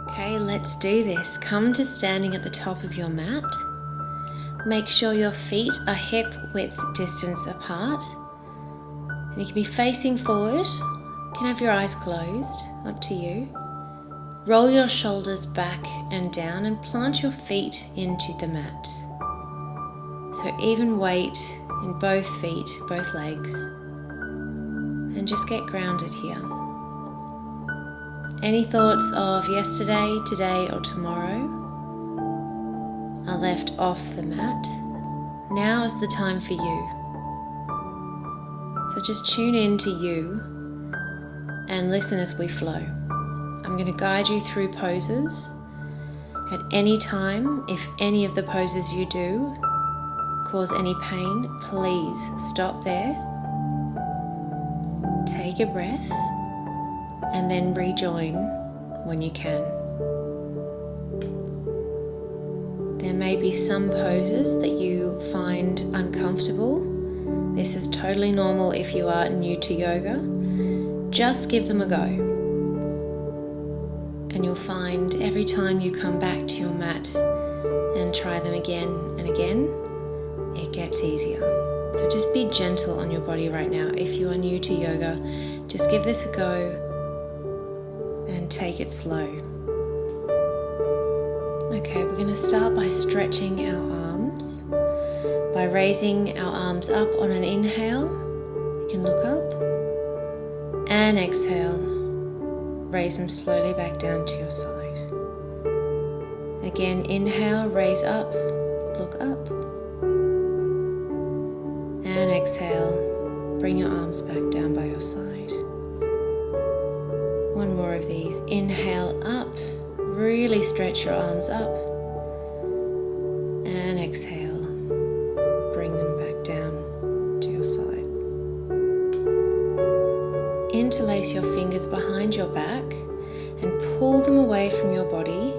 Okay, let's do this. Come to standing at the top of your mat. Make sure your feet are hip width distance apart. And you can be facing forward. You can have your eyes closed, up to you. Roll your shoulders back and down and plant your feet into the mat. So even weight in both feet, both legs. And just get grounded here. Any thoughts of yesterday, today or tomorrow are left off the mat. Now is the time for you. So just tune in to you and listen as we flow. I'm going to guide you through poses. At any time, if any of the poses you do cause any pain, please stop there. Take a breath and then rejoin when you can. There may be some poses that you find uncomfortable. This is totally normal if you are new to yoga. Just give them a go. And you'll find every time you come back to your mat and try them again and again, it gets easier. So just be gentle on your body right now. If you are new to yoga, just give this a go and take it slow. Okay, we're going to start by stretching our arms, by raising our arms up on an inhale. You can look up and exhale. Raise them slowly back down to your side. Again, inhale, raise up, look up. And exhale, bring your arms back down by your side. One more of these. Inhale up, really stretch your arms up. And exhale, bring them back down to your side. Interlace your fingers behind your back and pull them away from your body.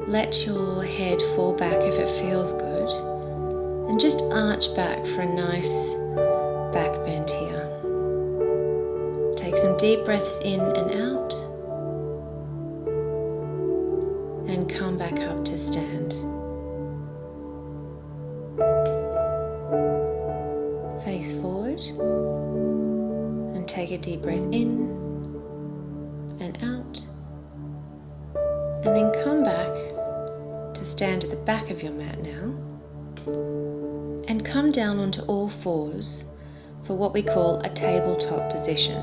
Let your head fall back if it feels good. And just arch back for a nice back bend here. Take some deep breaths in and out. And come back up to stand. Face forward. And take a deep breath in and out. And then come back to stand at the back of your mat now. And come down onto all fours for what we call a tabletop position.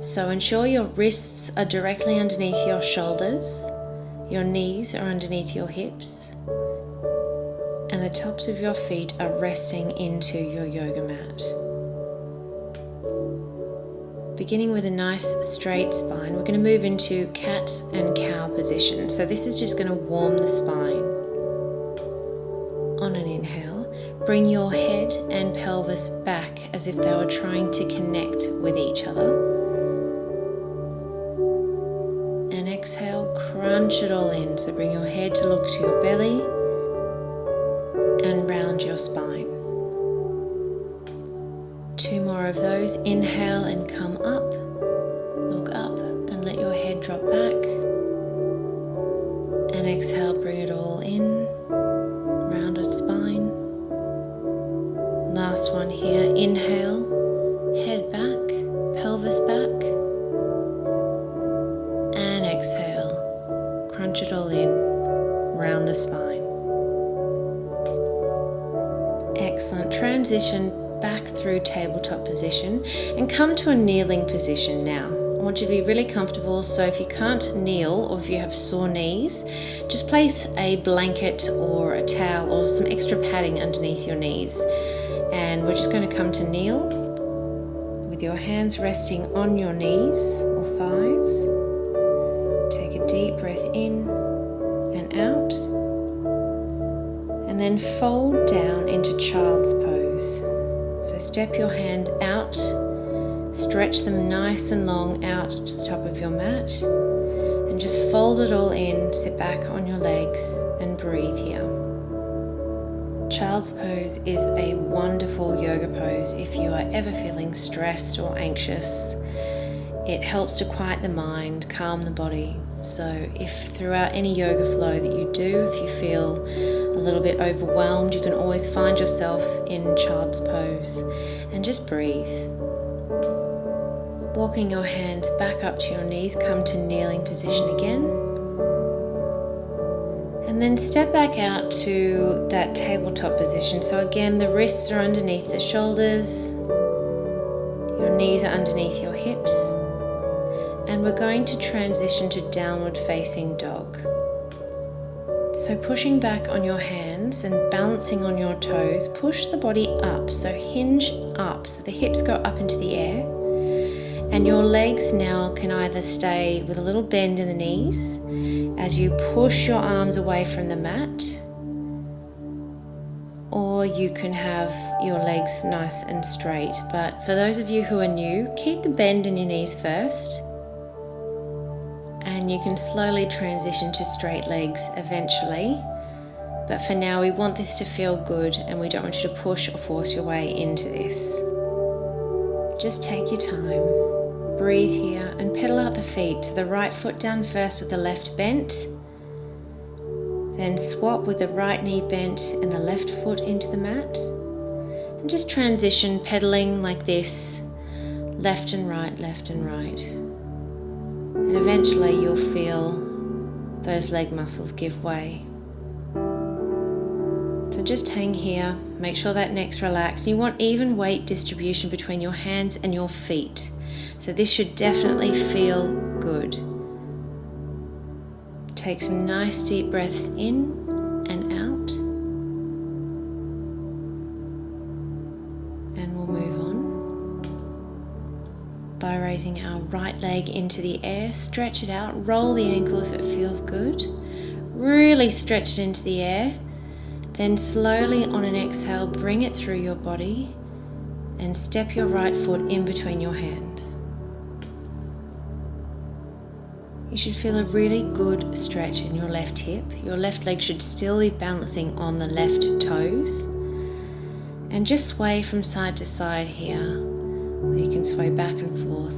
So ensure your wrists are directly underneath your shoulders, your knees are underneath your hips, and the tops of your feet are resting into your yoga mat. Beginning with a nice straight spine, we're going to move into cat and cow position. So this is just going to warm the spine. On an inhale, bring your head and pelvis back as if they were trying to connect with each other. And exhale, crunch it all in. So bring your head to look to your belly and round your spine. Two more of those. Inhale and come up. Look up and let your head drop back. And exhale, bring it all in. Rounded spine. Last one here. Inhale, head back, pelvis back. And exhale, crunch it all in, round the spine. Excellent. Transition back through tabletop position and come to a kneeling position now. I want you to be really comfortable, so if you can't kneel or if you have sore knees, just place a blanket or a towel or some extra padding underneath your knees. And we're just going to come to kneel with your hands resting on your knees or thighs. Take a deep breath in and out. And then fold down into child's pose. So step your hands out, stretch them nice and long out to the top of your mat, and just fold it all in, sit back on your legs and breathe here. Child's pose is a wonderful yoga pose if you are ever feeling stressed or anxious. It helps to quiet the mind, calm the body, So if throughout any yoga flow that you do, if you feel a little bit overwhelmed, you can always find yourself in child's pose and just breathe. Walking your hands back up to your knees, come to kneeling position again. And then step back out to that tabletop position. So again, the wrists are underneath the shoulders, your knees are underneath your hips. And we're going to transition to downward facing dog. So pushing back on your hands and balancing on your toes, push the body up, so hinge up, so the hips go up into the air. And your legs now can either stay with a little bend in the knees as you push your arms away from the mat, or you can have your legs nice and straight. But for those of you who are new, keep the bend in your knees first, and you can slowly transition to straight legs eventually. But for now, we want this to feel good, and we don't want you to push or force your way into this. Just take your time. Breathe here and pedal out the feet. So the right foot down first with the left bent. Then swap with the right knee bent and the left foot into the mat. And just transition, pedaling like this, left and right, left and right. And eventually you'll feel those leg muscles give way. So just hang here, make sure that neck's relaxed. You want even weight distribution between your hands and your feet. So this should definitely feel good. Take some nice deep breaths in and out. And we'll move on by raising our right leg into the air. Stretch it out, roll the ankle if it feels good. Really stretch it into the air. Then slowly on an exhale, bring it through your body and step your right foot in between your hands. You should feel a really good stretch in your left hip. Your left leg should still be balancing on the left toes. And just sway from side to side here. Or you can sway back and forth.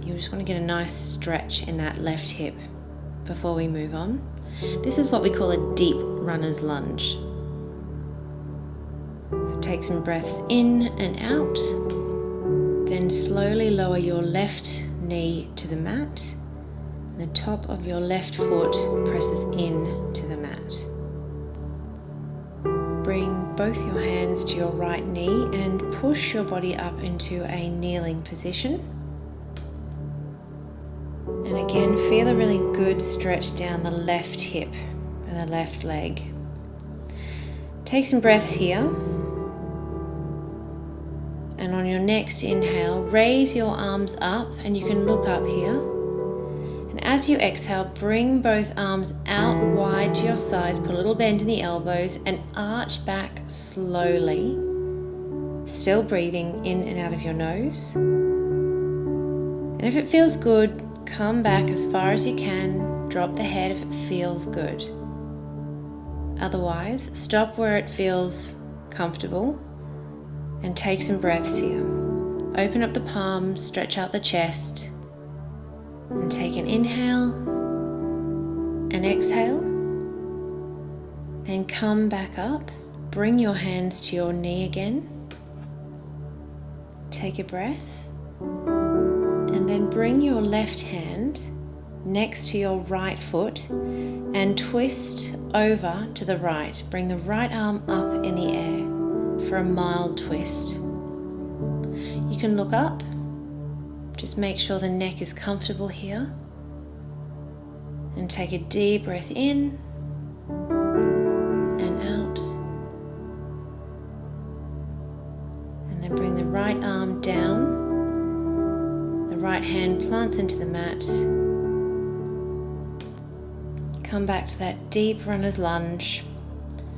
You just want to get a nice stretch in that left hip before we move on. This is what we call a deep runner's lunge. So take some breaths in and out. Then slowly lower your left knee to the mat. The top of your left foot presses in to the mat. Bring both your hands to your right knee and push your body up into a kneeling position. And again, feel a really good stretch down the left hip and the left leg. Take some breaths here. And on your next inhale, raise your arms up and you can look up here. And as you exhale, bring both arms out wide to your sides, put a little bend in the elbows and arch back slowly. Still breathing in and out of your nose. And if it feels good, come back as far as you can. Drop the head if it feels good. Otherwise, stop where it feels comfortable and take some breaths here. Open up the palms, stretch out the chest. And take an inhale and exhale. Then come back up. Bring your hands to your knee again. Take a breath. And then bring your left hand next to your right foot and twist over to the right. Bring the right arm up in the air for a mild twist. You can look up. Just make sure the neck is comfortable here. And take a deep breath in and out. And then bring the right arm down. The right hand plants into the mat. Come back to that deep runner's lunge.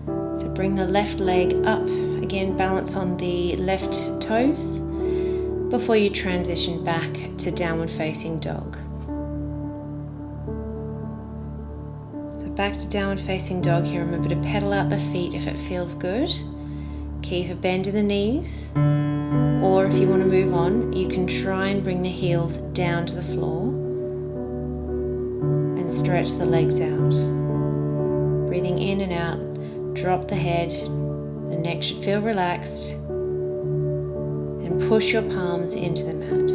So bring the left leg up. Again, balance on the left toes. Before you transition back to downward facing dog. So back to downward facing dog here. Remember to pedal out the feet if it feels good. Keep a bend in the knees. Or if you want to move on, you can try and bring the heels down to the floor. and stretch the legs out. Breathing in and out, drop the head, the neck should feel relaxed, and push your palms into the mat.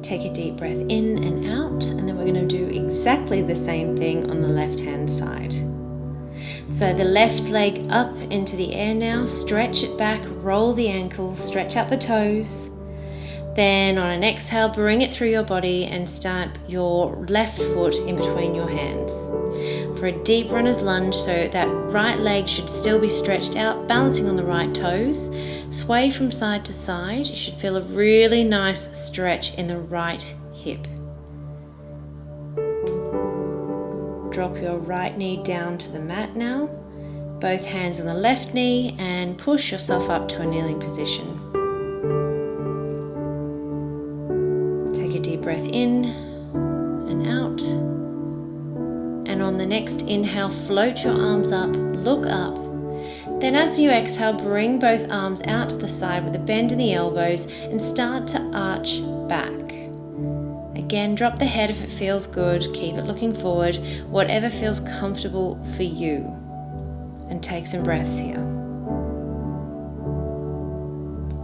Take a deep breath in and out, and then we're going to do exactly the same thing on the left hand side. So the left leg up into the air now, stretch it back, roll the ankle, stretch out the toes. Then on an exhale, bring it through your body and stamp your left foot in between your hands. For a deep runner's lunge, so that right leg should still be stretched out, balancing on the right toes. Sway from side to side. You should feel a really nice stretch in the right hip. Drop your right knee down to the mat now. Both hands on the left knee and push yourself up to a kneeling position. Take a deep breath in and out. And on the next inhale, float your arms up, look up. Then as you exhale, bring both arms out to the side with a bend in the elbows and start to arch back. Again, drop the head if it feels good, keep it looking forward, whatever feels comfortable for you. And take some breaths here.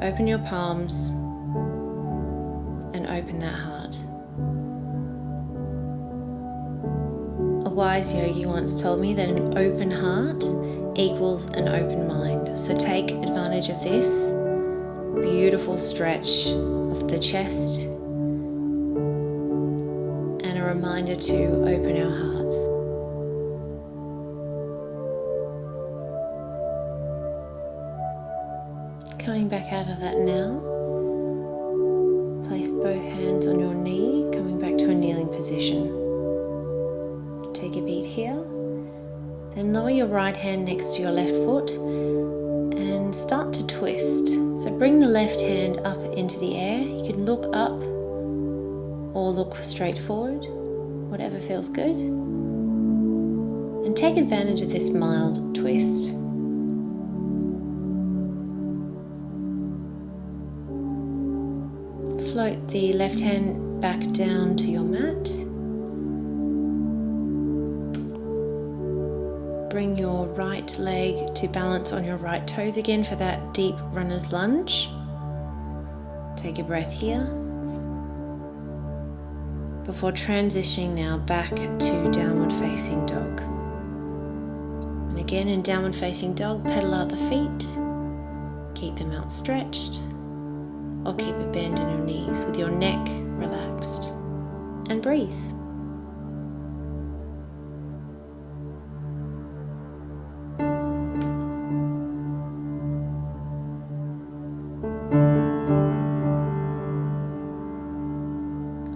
Open your palms and open that heart. A wise yogi once told me that an open heart equals an open mind. So take advantage of this beautiful stretch of the chest and a reminder to open our hearts. Coming back out of that now, place both hands on your knee, coming back to a kneeling position. Take a beat here, then lower your right hand next to your left foot and start to twist. So bring the left hand up into the air. You can look up or look straight forward, whatever feels good. And take advantage of this mild twist. Float the left hand back down to your mat. Bring your right leg to balance on your right toes again for that deep runner's lunge. Take a breath here. Before transitioning now back to downward facing dog. And again in downward facing dog, pedal out the feet. Keep them outstretched. Or keep a bend in your knees with your neck relaxed. And breathe.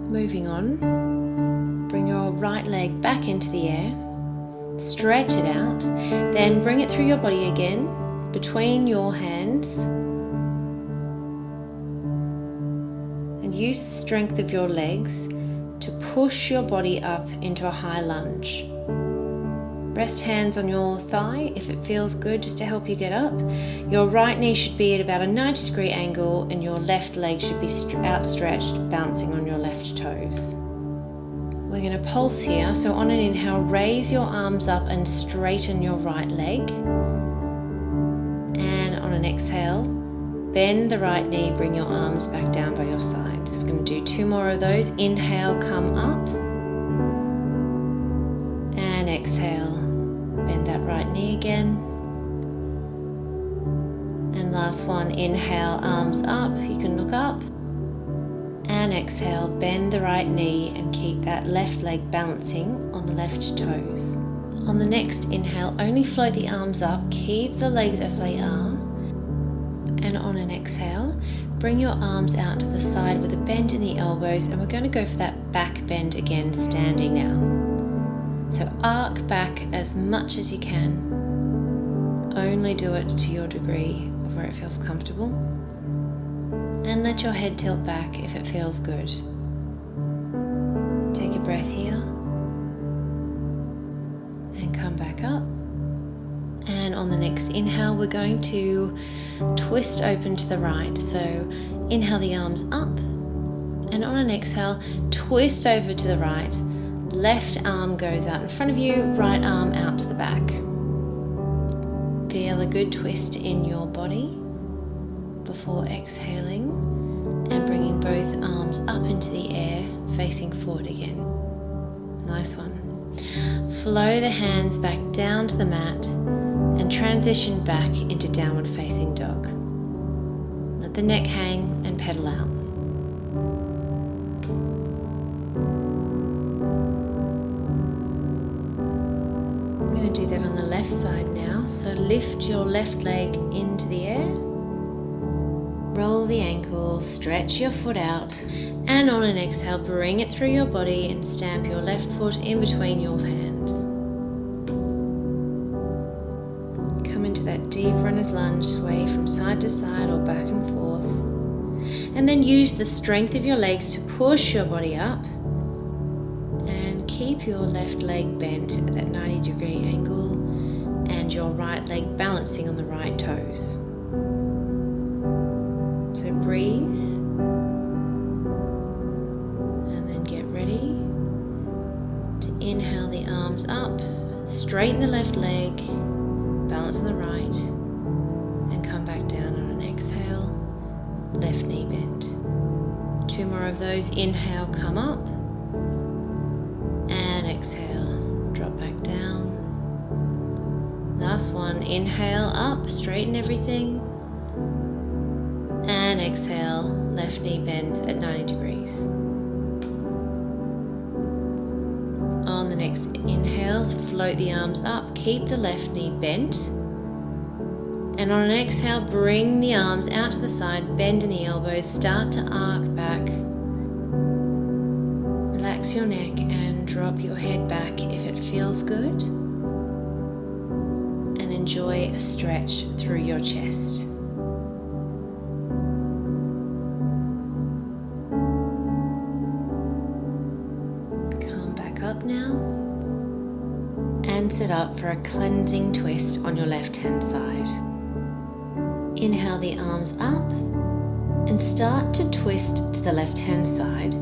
Moving on, bring your right leg back into the air, stretch it out, then bring it through your body again, between your hands, and use the strength of your legs to push your body up into a high lunge. Rest hands on your thigh if it feels good, just to help you get up. Your right knee should be at about a 90-degree angle and your left leg should be outstretched, bouncing on your left toes. We're going to pulse here, so on an inhale, raise your arms up and straighten your right leg. And on an exhale, bend the right knee, bring your arms back down by your side. So we're going to do 2 more of those. Inhale, come up. And exhale. Bend that right knee again. And last one, inhale, arms up. You can look up. And exhale, bend the right knee and keep that left leg balancing on the left toes. On the next inhale, only float the arms up. Keep the legs as they are. And on an exhale, bring your arms out to the side with a bend in the elbows. And we're going to go for that back bend again, standing now. So arc back as much as you can. Only do it to your degree of where it feels comfortable. And let your head tilt back if it feels good. Take a breath here. And come back up. And on the next inhale, we're going to twist open to the right. So inhale the arms up. And And on an exhale, twist over to the right. Left arm goes out in front of you, right arm out to the back. Feel a good twist in your body before exhaling and bringing both arms up into the air, facing forward again. Nice one. Flow the hands back down to the mat and transition back into downward facing dog. Let the neck hang and pedal out. I'm going to do that on the left side now. So lift your left leg into the air. Roll the ankle, stretch your foot out, and on an exhale, bring it through your body and stamp your left foot in between your hands. Come into that deep runner's lunge, sway from side to side or back and forth. And then use the strength of your legs to push your body up. And keep your left leg bent at that 90-degree angle and your right leg balancing on the right toes. So breathe, and then get ready to inhale the arms up, straighten the left leg, balance on the right, and come back down on an exhale, left knee bent. 2 more of those. Inhale, come up, and exhale, drop back down. Last one. Inhale up, straighten everything, and exhale, left knee bends at 90 degrees. On the next inhale, float the arms up, keep the left knee bent. And on an exhale, bring the arms out to the side, bend in the elbows, start to arc back. Relax your neck and drop your head back if it feels good. And enjoy a stretch through your chest. Up now and set up for a cleansing twist on your left hand side. Inhale the arms up and start to twist to the left hand side,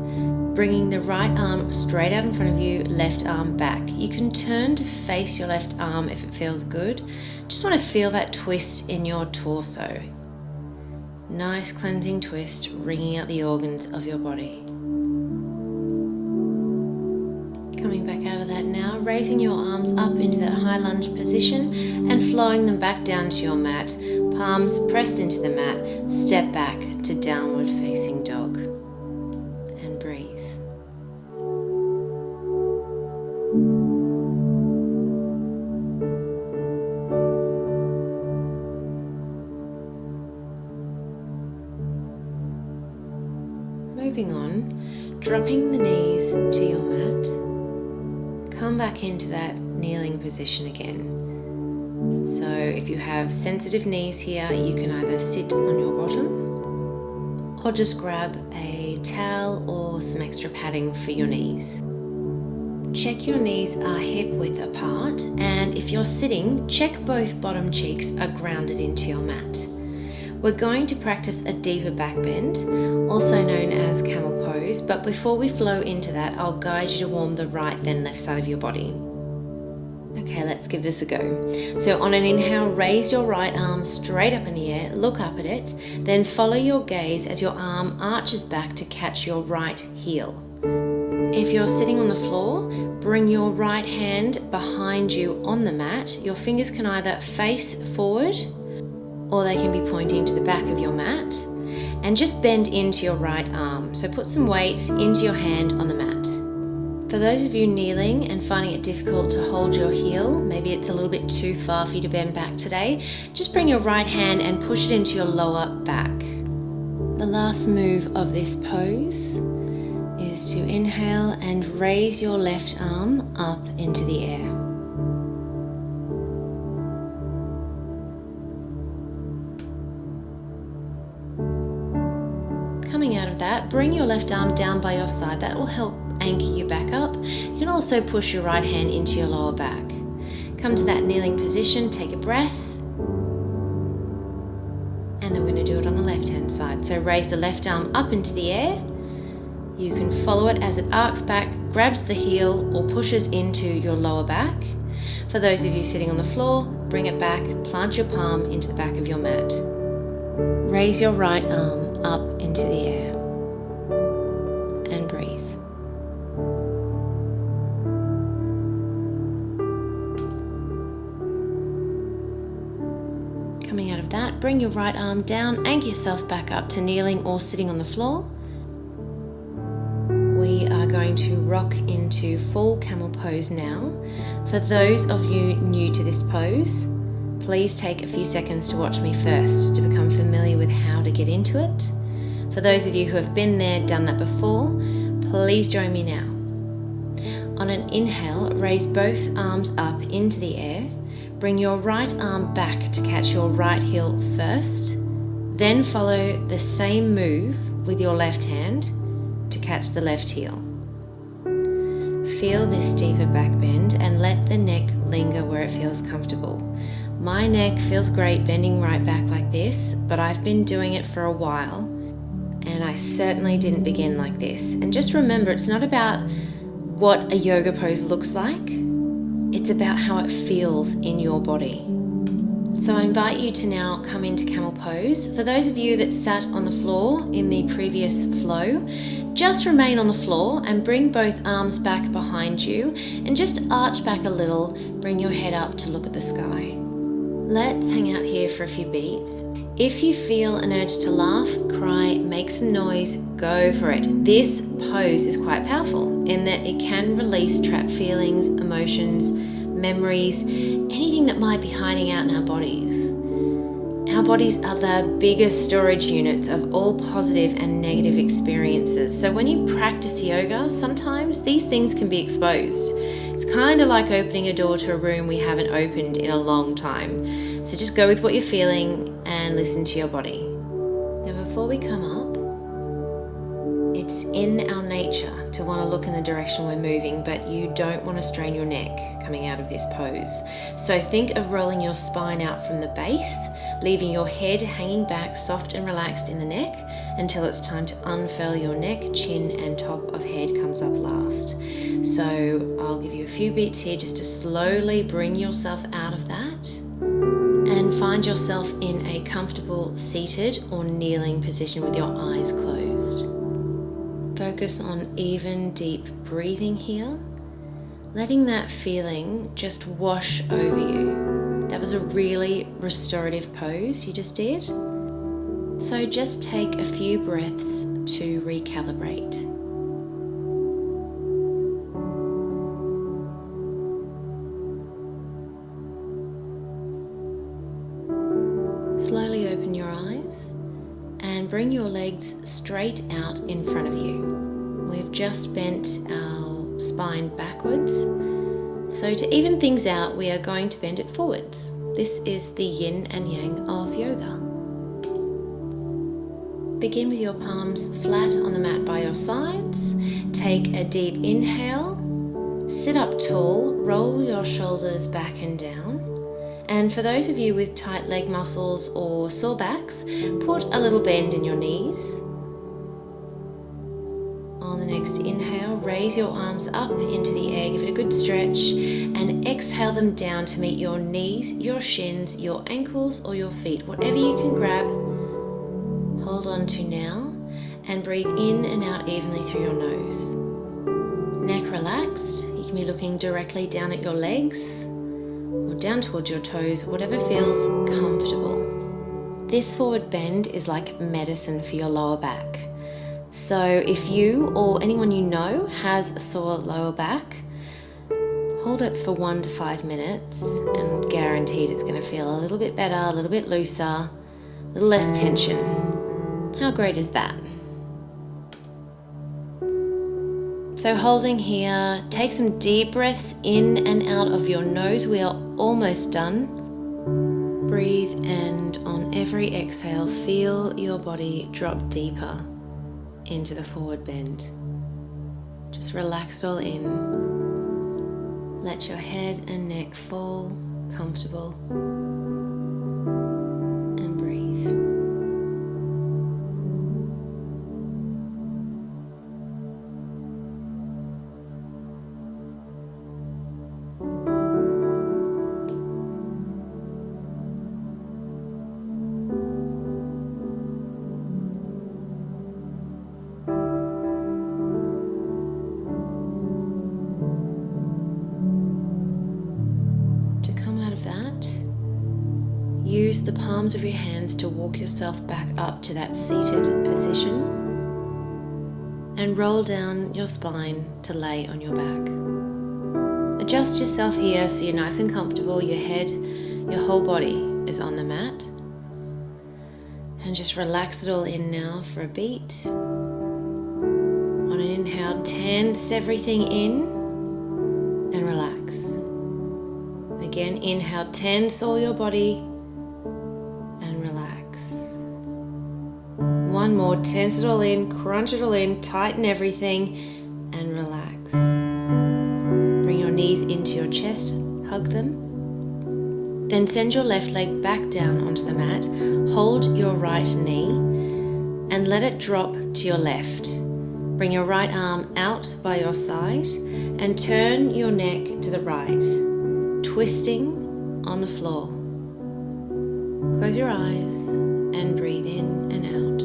bringing the right arm straight out in front of you, left arm back. You can turn to face your left arm if it feels good. Just want to feel that twist in your torso. Nice cleansing twist, wringing out the organs of your body. Coming back out of that now, raising your arms up into that high lunge position and flowing them back down to your mat. Palms pressed into the mat, step back to downward facing dog. And breathe. Moving on, dropping the knees to your mat. Come back into that kneeling position again. So if you have sensitive knees here, you can either sit on your bottom or just grab a towel or some extra padding for your knees. Check your knees are hip width apart, and if you're sitting, check both bottom cheeks are grounded into your mat. We're going to practice a deeper back bend, also known as camel pose, but before we flow into that, I'll guide you to warm the right then left side of your body. Okay, let's give this a go. So on an inhale, raise your right arm straight up in the air, look up at it, then follow your gaze as your arm arches back to catch your right heel. If you're sitting on the floor, bring your right hand behind you on the mat. Your fingers can either face forward or they can be pointing to the back of your mat, and just bend into your right arm. So put some weight into your hand on the mat. For those of you kneeling and finding it difficult to hold your heel, maybe it's a little bit too far for you to bend back today, just bring your right hand and push it into your lower back. The last move of this pose is to inhale and raise your left arm up into the air. Coming out of that, bring your left arm down by your side. That will help anchor you back up. You can also push your right hand into your lower back. Come to that kneeling position, take a breath. And then we're going to do it on the left hand side. So raise the left arm up into the air. You can follow it as it arcs back, grabs the heel, or pushes into your lower back. For those of you sitting on the floor, bring it back, plant your palm into the back of your mat. Raise your right arm up into the air and breathe. Coming out of that, bring your right arm down, anchor yourself back up to kneeling or sitting on the floor. We are going to rock into full camel pose now. For those of you new to this pose, please take a few seconds to watch me first to become familiar with how to get into it. For those of you who have been there, done that before, please join me now. On an inhale, raise both arms up into the air. Bring your right arm back to catch your right heel first. Then follow the same move with your left hand to catch the left heel. Feel this deeper back bend and let the neck linger where it feels comfortable. My neck feels great bending right back like this, but I've been doing it for a while, and I certainly didn't begin like this. And just remember, it's not about what a yoga pose looks like, it's about how it feels in your body. So I invite you to now come into camel pose. For those of you that sat on the floor in the previous flow, just remain on the floor and bring both arms back behind you and just arch back a little, bring your head up to look at the sky. Let's hang out here for a few beats. If you feel an urge to laugh, cry, make some noise, go for it. This pose is quite powerful in that it can release trapped feelings, emotions, memories, anything that might be hiding out in our bodies. Our bodies are the biggest storage units of all positive and negative experiences. So when you practice yoga, sometimes these things can be exposed. It's kind of like opening a door to a room we haven't opened in a long time. So just go with what you're feeling and listen to your body. Now before we come up, it's in our nature to want to look in the direction we're moving, but you don't want to strain your neck coming out of this pose. So think of rolling your spine out from the base, leaving your head hanging back soft and relaxed in the neck until it's time to unfurl your neck, chin and top of head comes up last. So I'll give you a few beats here just to slowly bring yourself out of that and find yourself in a comfortable seated or kneeling position with your eyes closed. Focus on even deep breathing here, letting that feeling just wash over you. That was a really restorative pose you just did. So just take a few breaths to recalibrate. Slowly open your eyes and bring your legs straight out in front of you. We've just bent our spine backwards. So to even things out, we are going to bend it forwards. This is the yin and yang of yoga. Begin with your palms flat on the mat by your sides. Take a deep inhale. Sit up tall, roll your shoulders back and down. And for those of you with tight leg muscles or sore backs, put a little bend in your knees. On the next inhale, raise your arms up into the air, give it a good stretch, and exhale them down to meet your knees, your shins, your ankles, or your feet, whatever you can grab. Hold on to now, and breathe in and out evenly through your nose. Neck relaxed, you can be looking directly down at your legs, or down towards your toes, whatever feels comfortable. This forward bend is like medicine for your lower back. So if you or anyone you know has a sore lower back, hold it for 1 to 5 minutes and guaranteed it's going to feel a little bit better, a little bit looser, a little less tension. How great is that? So holding here, take some deep breaths in and out of your nose. We are almost done. Breathe, and on every exhale, feel your body drop deeper into the forward bend. Just relax all in. Let your head and neck fall, comfortable, and breathe. use the palms of your hands to walk yourself back up to that seated position and roll down your spine to lay on your back. Adjust yourself here so you're nice and comfortable. Your head, your whole body is on the mat. And just relax it all in now for a beat. On an inhale, tense everything in and relax. Again, inhale, tense all your body and relax. One more, tense it all in, crunch it all in, tighten everything and relax. Bring your knees into your chest, hug them. Then send your left leg back down onto the mat. Hold your right knee and let it drop to your left. Bring your right arm out by your side and turn your neck to the right, twisting on the floor. Close your eyes and breathe in and out.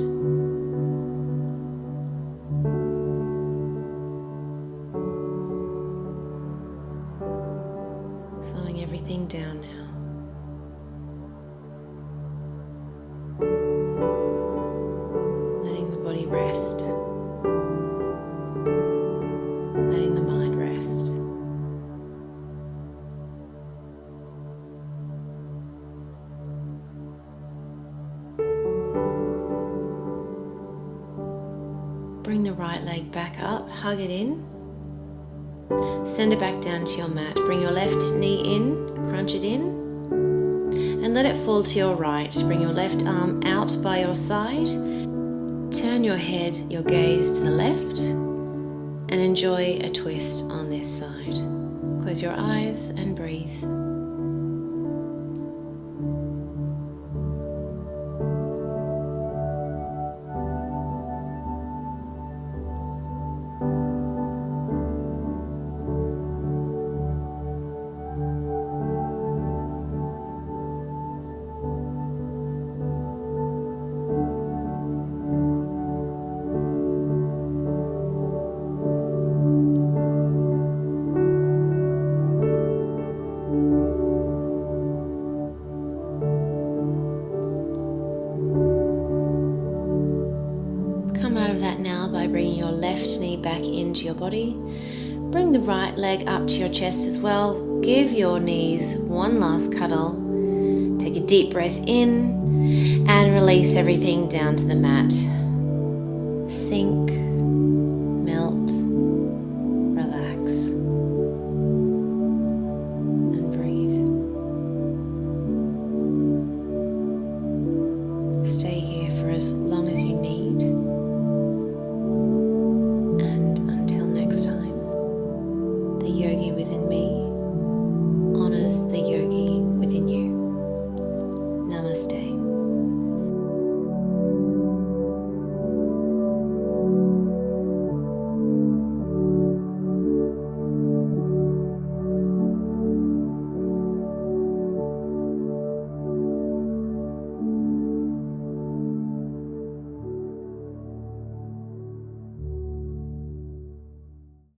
Slowing everything down now. Letting the body rest. Letting the mind rest. Bring the right leg back up, hug it in. Send it back down to your mat. Bring your left knee in, crunch it in. And let it fall to your right. Bring your left arm out by your side. Turn your head, your gaze to the left. And enjoy a twist on this side. Close your eyes and breathe. Out of that now by bringing your left knee back into your body. Bring the right leg up to your chest as well. Give your knees one last cuddle. Take a deep breath in and release everything down to the mat. Sink